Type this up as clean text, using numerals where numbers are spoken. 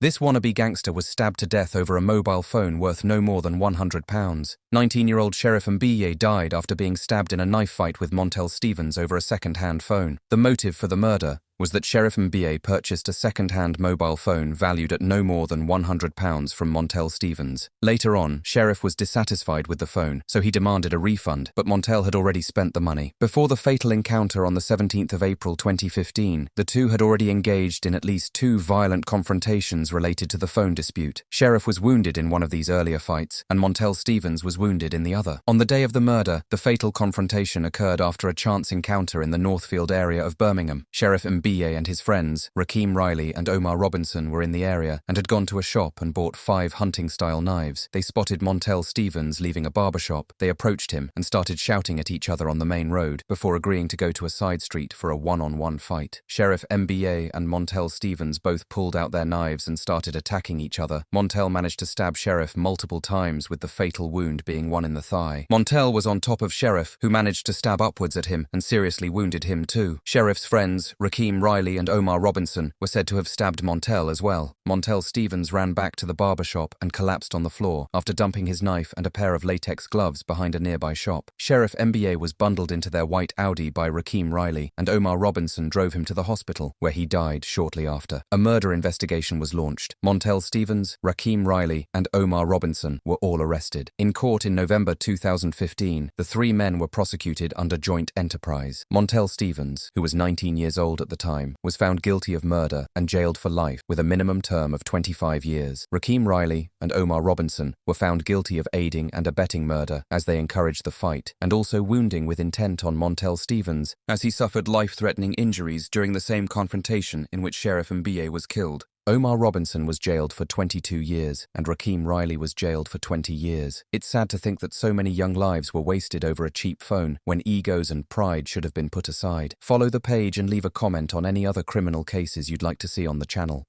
This wannabe gangster was stabbed to death over a mobile phone worth no more than £100. 19-year-old Sheriff Mbiye died after being stabbed in a knife fight with Montel Stevens over a second-hand phone. The motive for the murder was that Sheriff Mbiye purchased a second-hand mobile phone valued at no more than £100 from Montel Stevens. Later on, Sheriff was dissatisfied with the phone, so he demanded a refund, but Montel had already spent the money. Before the fatal encounter on the 17th of April 2015, the two had already engaged in at least 2 violent confrontations related to the phone dispute. Sheriff was wounded in one of these earlier fights, and Montel Stevens was wounded in the other. On the day of the murder, the fatal confrontation occurred after a chance encounter in the Northfield area of Birmingham. Sheriff Mbiye and his friends, Rakeem Riley and Omar Robinson, were in the area and had gone to a shop and bought 5 hunting-style knives. They spotted Montel Stevens leaving a barbershop. They approached him and started shouting at each other on the main road before agreeing to go to a side street for a one-on-one fight. Sheriff Mbiye and Montel Stevens both pulled out their knives and started attacking each other. Montel managed to stab Sheriff multiple times, with the fatal wound being one in the thigh. Montel was on top of Sheriff, who managed to stab upwards at him and seriously wounded him too. Sheriff's friends, Rakeem Riley and Omar Robinson, were said to have stabbed Montel as well. Montel Stevens ran back to the barbershop and collapsed on the floor after dumping his knife and a pair of latex gloves behind a nearby shop. Sheriff Mbiye was bundled into their white Audi by Rakeem Riley, and Omar Robinson drove him to the hospital, where he died shortly after. A murder investigation was launched. Montel Stevens, Rakeem Riley, and Omar Robinson were all arrested. In court in November 2015, the 3 men were prosecuted under joint enterprise. Montel Stevens, who was 19 years old at the time, was found guilty of murder and jailed for life with a minimum term of 25 years. Rakeem Riley and Omar Robinson were found guilty of aiding and abetting murder as they encouraged the fight, and also wounding with intent on Montel Stevens, as he suffered life-threatening injuries during the same confrontation in which Sheriff Mbiye was killed. Omar Robinson was jailed for 22 years, and Rakeem Riley was jailed for 20 years. It's sad to think that so many young lives were wasted over a cheap phone, when egos and pride should have been put aside. Follow the page and leave a comment on any other criminal cases you'd like to see on the channel.